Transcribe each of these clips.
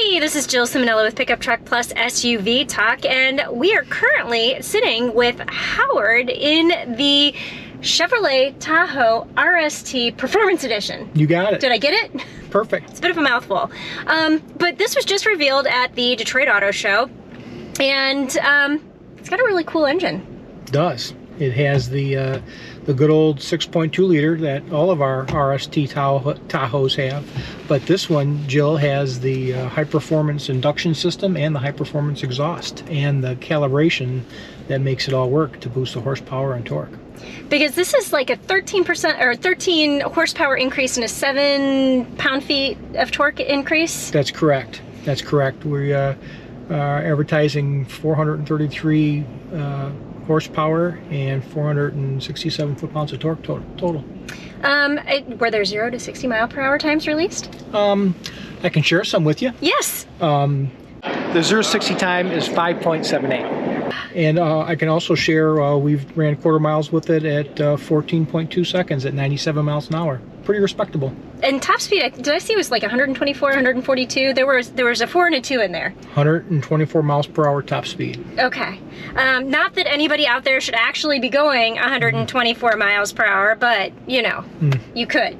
Hey, this is Jill Ciminillo with Pickup Truck Plus SUV Talk, and we are currently sitting with Howard in the Chevrolet Tahoe RST Performance Edition. You got it. Did I get it? Perfect. It's a bit of a mouthful. But this was just revealed at the Detroit Auto Show, and it's got a really cool engine. It does. It has the good old 6.2 liter that all of our RST Tahoes have, but this one, Jill, has the high performance induction system and the high performance exhaust and the calibration that makes it all work to boost the horsepower and torque. Because this is like a 13% or 13 horsepower increase and a 7 pound-feet of torque increase. That's correct. That's correct. We are advertising 433 horsepower and 467 foot-pounds of torque total. Were there 0 to 60 mile per hour times released? I can share some with you. Yes. The 0 to 60 time is 5.78. And I can also share, we've ran quarter miles with it at 14.2 seconds at 97 miles an hour. Pretty respectable. And top speed, did I see it was like 124, 142? There was a 4 and a 2 in there. 124 miles per hour top speed. Okay. Not that anybody out there should actually be going 124 miles per hour, but you know, you could.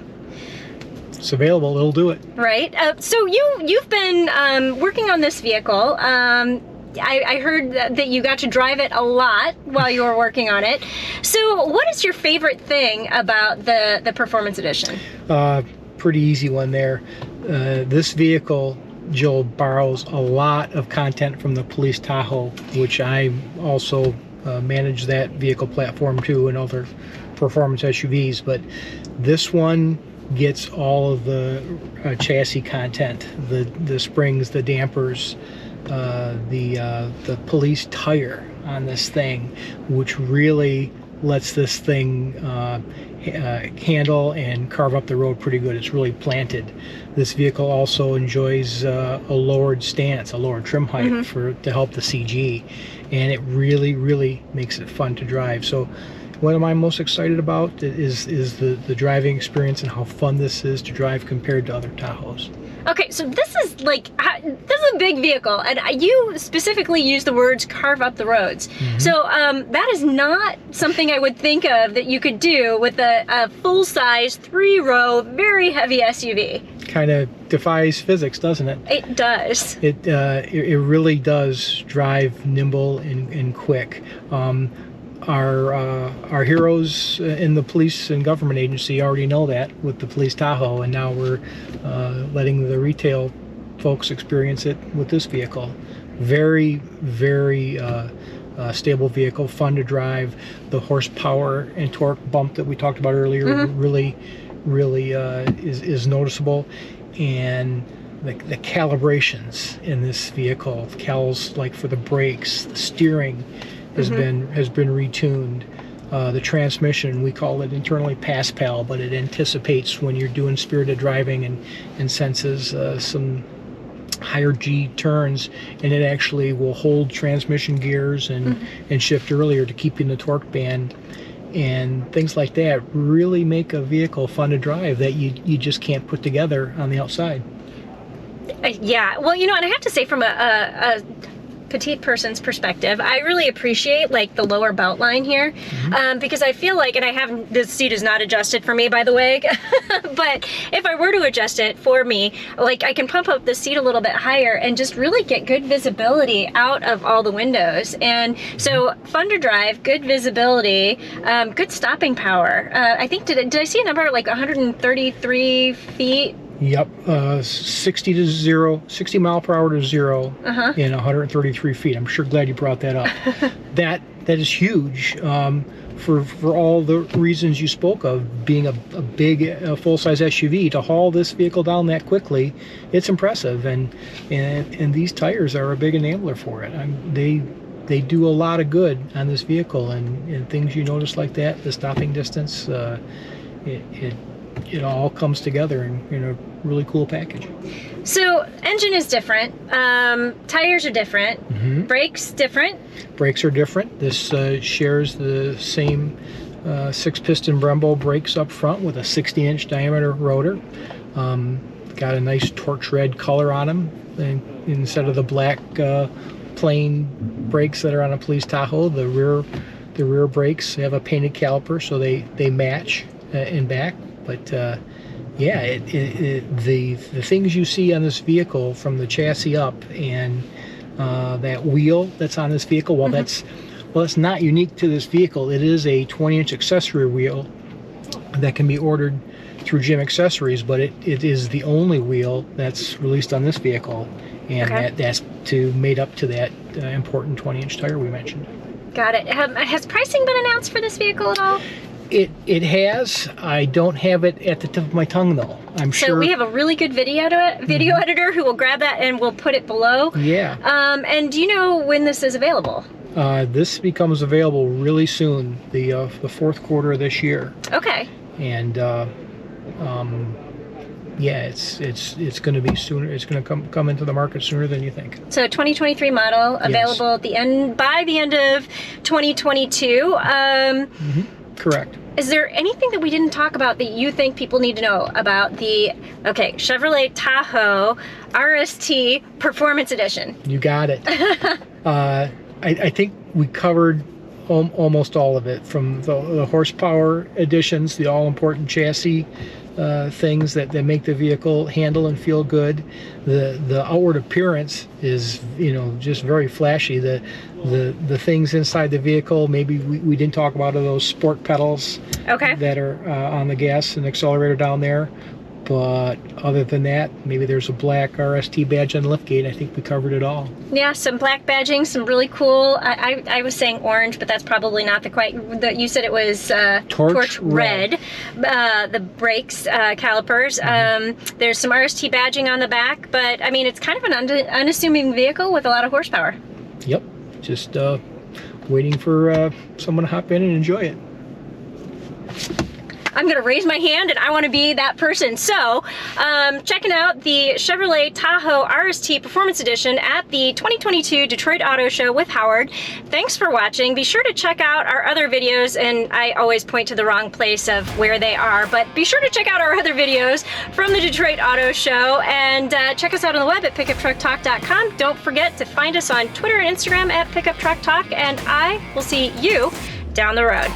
It's available, it'll do it. Right. So you've been working on this vehicle. I heard that you got to drive it a lot while you were working on it. So what is your favorite thing about the Performance Edition? Pretty easy one there. This vehicle, Jill, borrows a lot of content from the Police Tahoe, which I also manage that vehicle platform too and other performance SUVs, but this one gets all of the chassis content, the springs, the dampers, the police tire on this thing, which really lets this thing handle and carve up the road pretty good. It's really planted. This vehicle also enjoys a lowered stance, a lower trim height to help the CG, and it really makes it fun to drive. So what am I most excited about is the driving experience and how fun this is to drive compared to other Tahoes. Okay, so this is a big vehicle, and you specifically use the words carve up the roads. So that is not something I would think of that you could do with a full-size 3-row, very heavy SUV. Kind of defies physics, doesn't it? It does. It really does drive nimble and quick. Our heroes in the police and government agency already know that with the Police Tahoe, and now we're letting the retail folks experience it with this vehicle. Very stable vehicle, fun to drive. The horsepower and torque bump that we talked about earlier really is noticeable, and the calibrations in this vehicle, cals like for the brakes, the steering has been retuned. The transmission, we call it internally PassPal, but it anticipates when you're doing spirited driving and senses some higher G turns, and it actually will hold transmission gears and shift earlier to keep you in the torque band. And things like that really make a vehicle fun to drive that you just can't put together on the outside. Yeah, well, you know, and I have to say, from a petite person's perspective, I really appreciate like the lower belt line here, because I feel like, and I have, this seat is not adjusted for me, by the way, but if I were to adjust it for me, like I can pump up the seat a little bit higher and just really get good visibility out of all the windows. And so fun to drive, good visibility, good stopping power. I think, did I see a number like 133 feet? Yep, 60 mile per hour to 0 in 133 feet. I'm sure glad you brought that up. that is huge for all the reasons you spoke of. Being a big full-size SUV, to haul this vehicle down that quickly, it's impressive. And these tires are a big enabler for it. They do a lot of good on this vehicle, and things you notice like that, the stopping distance, it all comes together in a really cool package. So engine is different, tires are different, brakes different. Brakes are different. This shares the same 6-piston Brembo brakes up front with a 60-inch diameter rotor. got a nice torch red color on them, and instead of the black plain brakes that are on a police Tahoe. The rear brakes have a painted caliper, so they match in back. But yeah, the things you see on this vehicle from the chassis up, and that wheel that's on this vehicle, well, it's not unique to this vehicle. It is a 20-inch accessory wheel that can be ordered through Jim Accessories, but it is the only wheel that's released on this vehicle, and that's made up to that important 20-inch tire we mentioned. Got it. Has pricing been announced for this vehicle at all? It has. I don't have it at the tip of my tongue, though. I'm sure. So we have a really good video editor who will grab that and we'll put it below. Yeah. And do you know when this is available? This becomes available really soon, the fourth quarter of this year. Okay. And yeah, it's going to be sooner. It's going to come into the market sooner than you think. So 2023 model, available at by the end of 2022. Correct. Is there anything that we didn't talk about that you think people need to know about the Chevrolet Tahoe RST Performance Edition? You got it. I think we covered almost all of it, from the horsepower additions, the all-important chassis things that make the vehicle handle and feel good. The outward appearance is, just very flashy. The things inside the vehicle, maybe we didn't talk about, those sport pedals that are on the gas and accelerator down there. But other than that, maybe there's a black RST badge on the liftgate. I think we covered it all. Yeah, some black badging, some really cool. I was saying orange, but that's probably not you said it was torch red. The brakes, calipers. There's some RST badging on the back, but I mean, it's kind of an unassuming vehicle with a lot of horsepower. Yep, just waiting for someone to hop in and enjoy it. I'm going to raise my hand and I want to be that person. So, checking out the Chevrolet Tahoe RST Performance Edition at the 2022 Detroit Auto Show with Howard. Thanks for watching. Be sure to check out our other videos, and I always point to the wrong place of where they are, but be sure to check out our other videos from the Detroit Auto Show, and check us out on the web at pickuptrucktalk.com. Don't forget to find us on Twitter and Instagram at pickuptrucktalk, and I will see you down the road.